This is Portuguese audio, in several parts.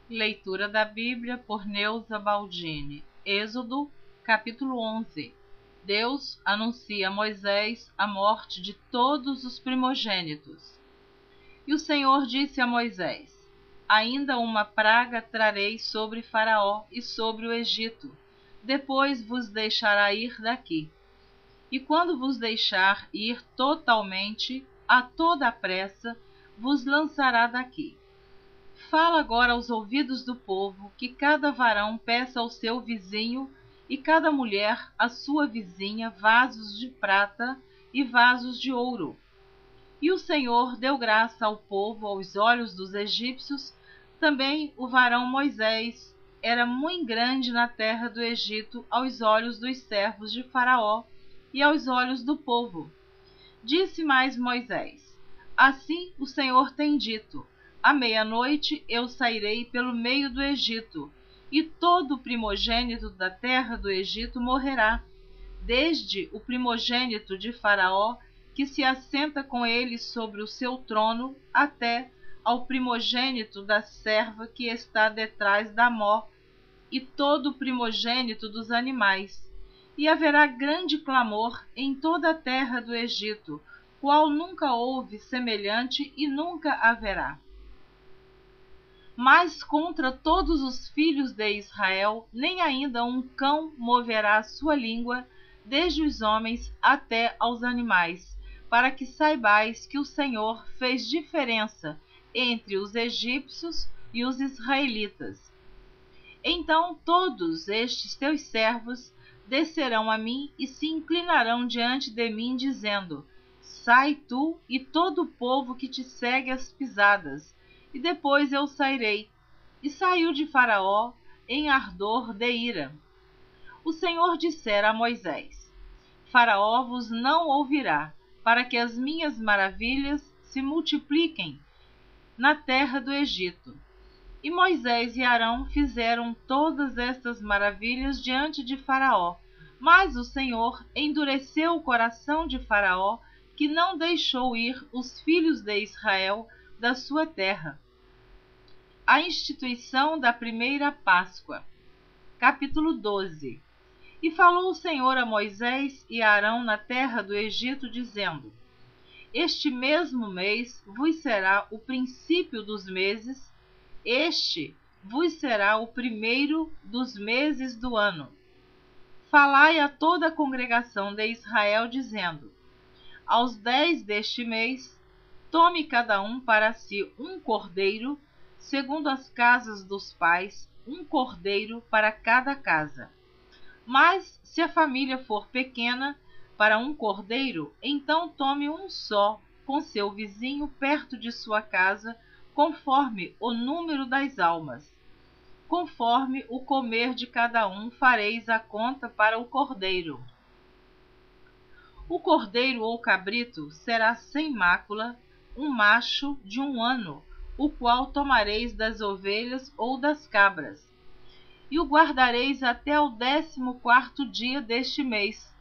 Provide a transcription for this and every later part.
Leitura da Bíblia por Neuza Baldini. Êxodo, capítulo 11. Deus anuncia a Moisés a morte de todos os primogênitos. E o Senhor disse a Moisés: Ainda uma praga trarei sobre Faraó e sobre o Egito, depois vos deixará ir daqui. E quando vos deixar ir totalmente, a toda a pressa, vos lançará daqui. Fala agora aos ouvidos do povo que cada varão peça ao seu vizinho e cada mulher à sua vizinha vasos de prata e vasos de ouro. E o Senhor deu graça ao povo aos olhos dos egípcios. Também o varão Moisés era muito grande na terra do Egito aos olhos dos servos de Faraó e aos olhos do povo. Disse mais Moisés: Assim o Senhor tem dito: à meia-noite eu sairei pelo meio do Egito, e todo o primogênito da terra do Egito morrerá, desde o primogênito de Faraó, que se assenta com ele sobre o seu trono, até ao primogênito da serva que está detrás da mó, e todo o primogênito dos animais. E haverá grande clamor em toda a terra do Egito, qual nunca houve semelhante e nunca haverá. Mas contra todos os filhos de Israel, nem ainda um cão moverá a sua língua, desde os homens até aos animais, para que saibais que o Senhor fez diferença entre os egípcios e os israelitas. Então todos estes teus servos descerão a mim e se inclinarão diante de mim, dizendo: Sai tu e todo o povo que te segue as pisadas, e depois eu sairei. E saiu de Faraó em ardor de ira. O Senhor dissera a Moisés: Faraó vos não ouvirá, para que as minhas maravilhas se multipliquem na terra do Egito. E Moisés e Arão fizeram todas estas maravilhas diante de Faraó, mas o Senhor endureceu o coração de Faraó, que não deixou ir os filhos de Israel da sua terra. A instituição da primeira Páscoa. Capítulo 12. E falou o Senhor a Moisés e a Arão na terra do Egito, dizendo: Este mesmo mês vos será o princípio dos meses, este vos será o primeiro dos meses do ano. Falai a toda a congregação de Israel, dizendo: Aos 10 deste mês, tome cada um para si um cordeiro, segundo as casas dos pais, um cordeiro para cada casa. Mas, se a família for pequena, para um cordeiro, então tome um só, com seu vizinho perto de sua casa, conforme o número das almas. Conforme o comer de cada um, fareis a conta para o cordeiro. O cordeiro ou cabrito será sem mácula, um macho de 1 ano, o qual tomareis das ovelhas ou das cabras. E o guardareis até o 14º dia deste mês,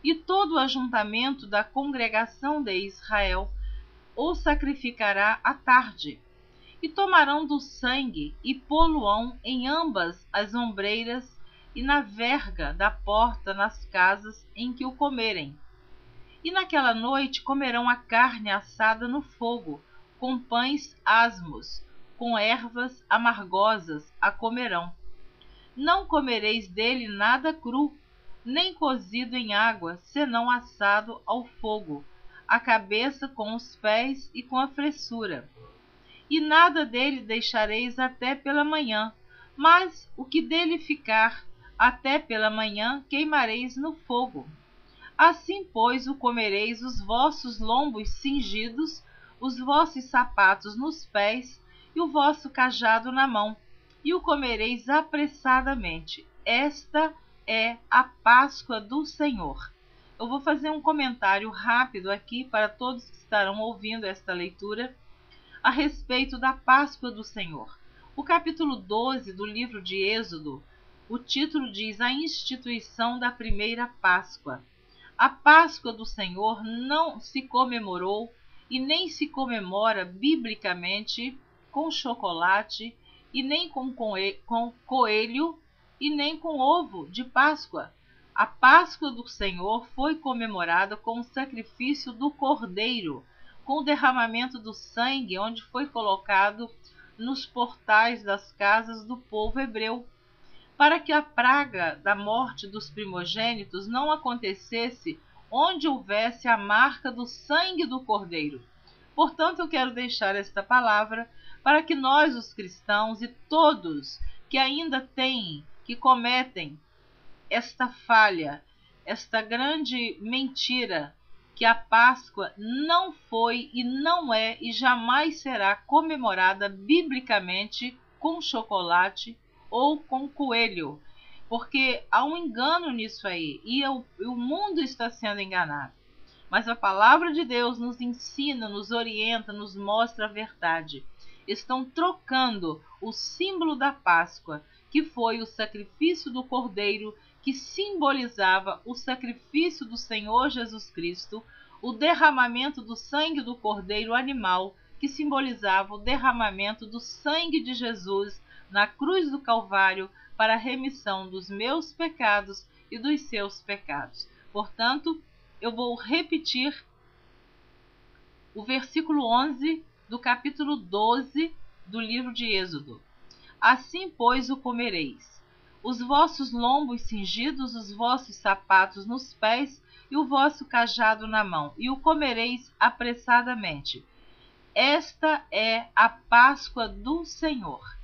e todo o ajuntamento da congregação de Israel o sacrificará à tarde. E tomarão do sangue e pô-lo-ão em ambas as ombreiras e na verga da porta nas casas em que o comerem. E naquela noite comerão a carne assada no fogo, com pães asmos, com ervas amargosas a comerão. Não comereis dele nada cru, nem cozido em água, senão assado ao fogo, a cabeça com os pés e com a fressura. E nada dele deixareis até pela manhã, mas o que dele ficar até pela manhã queimareis no fogo. Assim, pois, o comereis os vossos lombos cingidos, os vossos sapatos nos pés e o vosso cajado na mão, e o comereis apressadamente. Esta é a Páscoa do Senhor. Eu vou fazer um comentário rápido aqui para todos que estarão ouvindo esta leitura a respeito da Páscoa do Senhor. O capítulo 12 do livro de Êxodo, o título diz: A instituição da primeira Páscoa. A Páscoa do Senhor não se comemorou e nem se comemora biblicamente com chocolate e nem com coelho, e nem com ovo de Páscoa. A Páscoa do Senhor foi comemorada com o sacrifício do cordeiro, com o derramamento do sangue, onde foi colocado nos portais das casas do povo hebreu, para que a praga da morte dos primogênitos não acontecesse onde houvesse a marca do sangue do cordeiro. Portanto, eu quero deixar esta palavra para que nós, os cristãos, e todos que ainda que cometem esta falha, esta grande mentira, que a Páscoa não foi e não é e jamais será comemorada biblicamente com chocolate ou com coelho, porque há um engano nisso aí, e o mundo está sendo enganado. Mas a palavra de Deus nos ensina, nos orienta, nos mostra a verdade. Estão trocando o símbolo da Páscoa, que foi o sacrifício do cordeiro, que simbolizava o sacrifício do Senhor Jesus Cristo, o derramamento do sangue do cordeiro animal, que simbolizava o derramamento do sangue de Jesus na cruz do Calvário para a remissão dos meus pecados e dos seus pecados. Portanto, eu vou repetir o versículo 11 do capítulo 12 do livro de Êxodo. Assim, pois, o comereis: os vossos lombos cingidos, os vossos sapatos nos pés e o vosso cajado na mão, e o comereis apressadamente. Esta é a Páscoa do Senhor.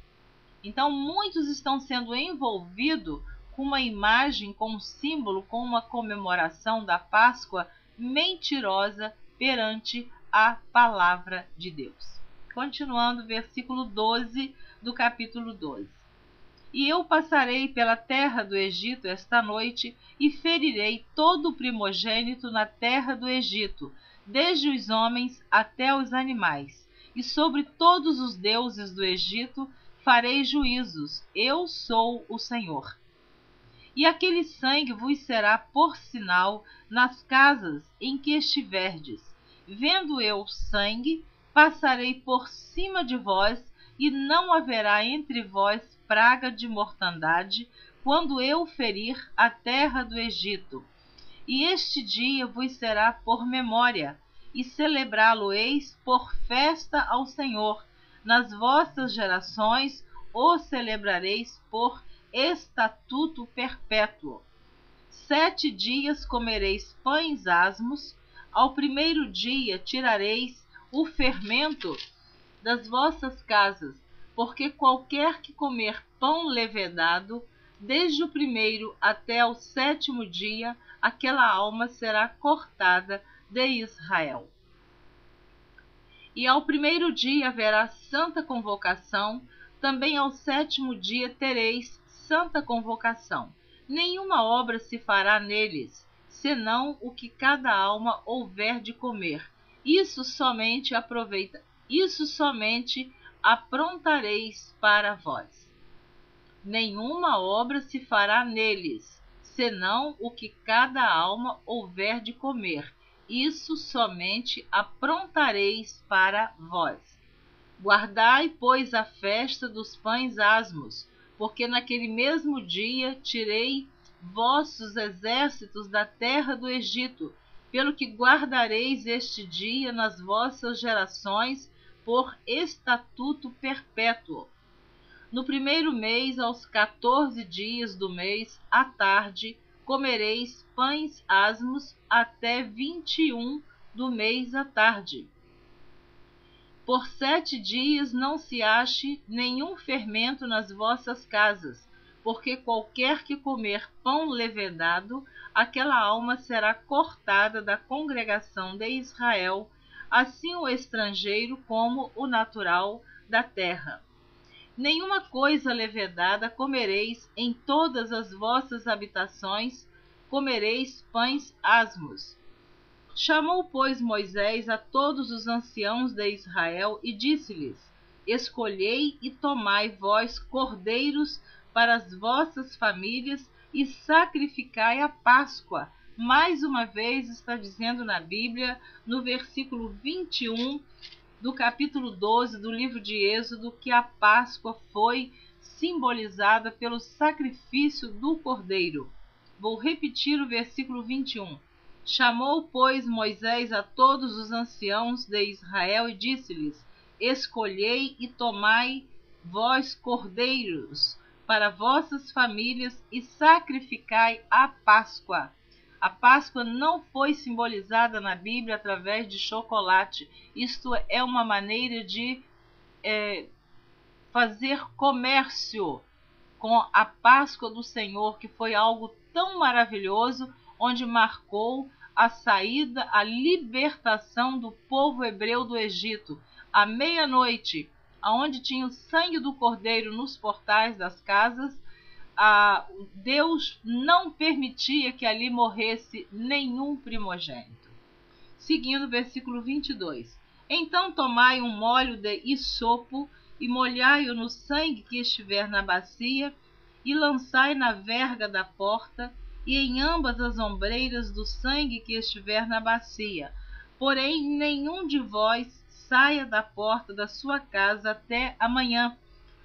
Então, muitos estão sendo envolvidos com uma imagem, com um símbolo, com uma comemoração da Páscoa mentirosa perante a palavra de Deus. Continuando, versículo 12 do capítulo 12. E eu passarei pela terra do Egito esta noite e ferirei todo o primogênito na terra do Egito, desde os homens até os animais, e sobre todos os deuses do Egito farei juízos. Eu sou o Senhor. E aquele sangue vos será por sinal nas casas em que estiverdes. Vendo eu sangue, passarei por cima de vós, e não haverá entre vós praga de mortandade, quando eu ferir a terra do Egito. E este dia vos será por memória, e celebrá-lo-eis por festa ao Senhor. Nas vossas gerações o celebrareis por estatuto perpétuo. 7 dias comereis pães asmos, ao primeiro dia tirareis o fermento das vossas casas, porque qualquer que comer pão levedado, desde o primeiro até o 7º dia, aquela alma será cortada de Israel. E ao primeiro dia haverá santa convocação, também ao 7º dia tereis santa convocação. Nenhuma obra se fará neles, senão o que cada alma houver de comer. Isso somente aprontareis para vós. Nenhuma obra se fará neles, senão o que cada alma houver de comer. Isso somente aprontareis para vós. Guardai, pois, a festa dos pães asmos, porque naquele mesmo dia tirei vossos exércitos da terra do Egito, pelo que guardareis este dia nas vossas gerações por estatuto perpétuo. No primeiro mês, aos 14 dias do mês, à tarde, comereis pães asmos até 21 do mês à tarde. Por 7 dias não se ache nenhum fermento nas vossas casas, porque qualquer que comer pão levedado, aquela alma será cortada da congregação de Israel, assim o estrangeiro como o natural da terra. Nenhuma coisa levedada comereis em todas as vossas habitações, comereis pães asmos. Chamou, pois, Moisés a todos os anciãos de Israel e disse-lhes: escolhei e tomai vós cordeiros para as vossas famílias e sacrificai a Páscoa. Mais uma vez está dizendo na Bíblia, no versículo 21 do capítulo 12 do livro de Êxodo que a Páscoa foi simbolizada pelo sacrifício do cordeiro. Vou repetir o versículo 21. Chamou, pois, Moisés a todos os anciãos de Israel e disse-lhes: escolhei e tomai vós cordeiros para vossas famílias e sacrificai a Páscoa. A Páscoa não foi simbolizada na Bíblia através de chocolate. Isto é uma maneira de fazer comércio com a Páscoa do Senhor, que foi algo tão maravilhoso, onde marcou a saída, a libertação do povo hebreu do Egito. À meia-noite, aonde tinha o sangue do cordeiro nos portais das casas, Deus não permitia que ali morresse nenhum primogênito. Seguindo o versículo 22. Então tomai um molho de hisopo e molhai-o no sangue que estiver na bacia e lançai na verga da porta e em ambas as ombreiras do sangue que estiver na bacia. Porém, nenhum de vós saia da porta da sua casa até amanhã,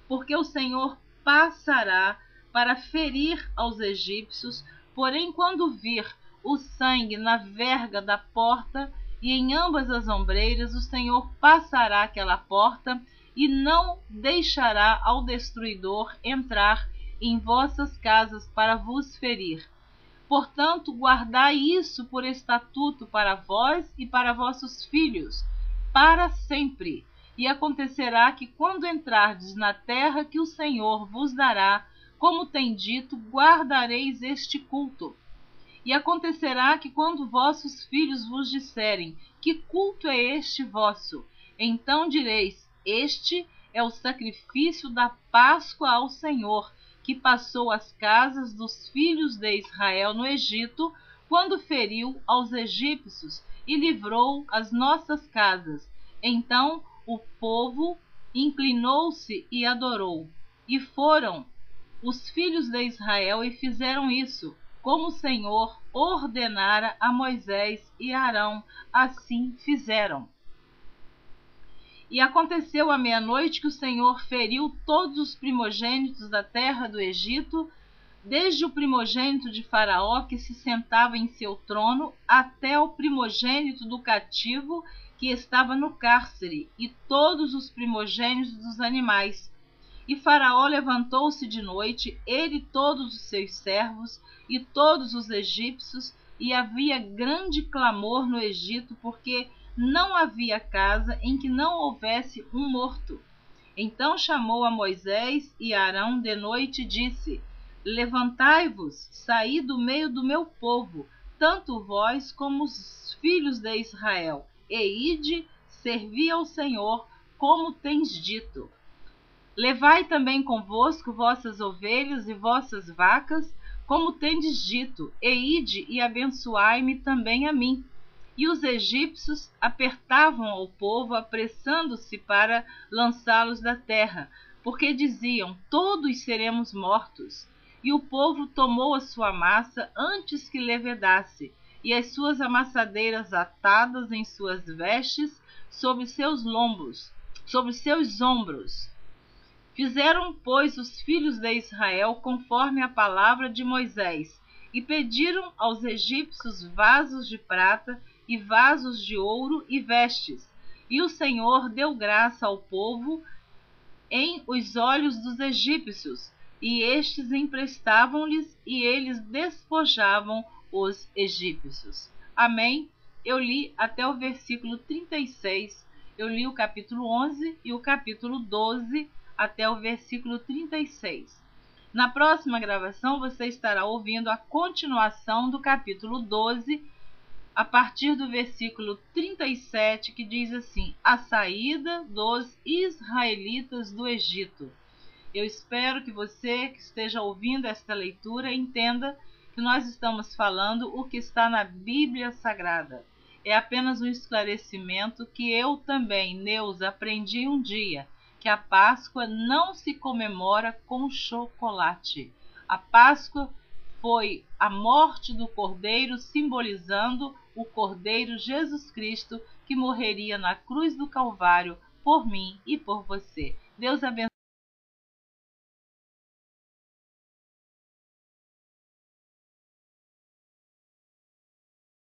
porque o Senhor passará para ferir aos egípcios. Porém, quando vir o sangue na verga da porta e em ambas as ombreiras, o Senhor passará aquela porta e não deixará ao destruidor entrar em vossas casas para vos ferir. Portanto, guardai isso por estatuto para vós e para vossos filhos, para sempre. E acontecerá que, quando entrardes na terra que o Senhor vos dará, como tem dito, guardareis este culto. E acontecerá que, quando vossos filhos vos disserem: que culto é este vosso? Então direis: este é o sacrifício da Páscoa ao Senhor, que passou as casas dos filhos de Israel no Egito, quando feriu aos egípcios e livrou as nossas casas. Então o povo inclinou-se e adorou. E foram os filhos de Israel e fizeram isso, como o Senhor ordenara a Moisés e Arão, assim fizeram. E aconteceu à meia-noite que o Senhor feriu todos os primogênitos da terra do Egito, desde o primogênito de Faraó, que se sentava em seu trono, até o primogênito do cativo, que estava no cárcere, e todos os primogênitos dos animais. E Faraó levantou-se de noite, ele e todos os seus servos, e todos os egípcios, e havia grande clamor no Egito, porque não havia casa em que não houvesse um morto. Então chamou a Moisés e Arão de noite e disse: levantai-vos, saí do meio do meu povo, tanto vós como os filhos de Israel, e ide, servi ao Senhor, como tens dito. Levai também convosco vossas ovelhas e vossas vacas, como tendes dito, e ide e abençoai-me também a mim. E os egípcios apertavam ao povo, apressando-se para lançá-los da terra, porque diziam: todos seremos mortos. E o povo tomou a sua massa antes que levedasse, e as suas amassadeiras atadas em suas vestes sobre seus lombos, sobre seus ombros. Fizeram, pois, os filhos de Israel conforme a palavra de Moisés, e pediram aos egípcios vasos de prata e vasos de ouro e vestes. E o Senhor deu graça ao povo em os olhos dos egípcios, e estes emprestavam-lhes, e eles despojavam os egípcios. Amém? Eu li até o versículo 36, eu li o capítulo 11 e o capítulo 12 até o versículo 36. Na próxima gravação você estará ouvindo a continuação do capítulo 12, a partir do versículo 37, que diz assim: a saída dos israelitas do Egito. Eu espero que você que esteja ouvindo esta leitura entenda que nós estamos falando o que está na Bíblia Sagrada. É apenas um esclarecimento que eu também, Neuza, aprendi um dia, que a Páscoa não se comemora com chocolate. A Páscoa foi a morte do Cordeiro, simbolizando o Cordeiro Jesus Cristo, que morreria na cruz do Calvário por mim e por você. Deus abençoe.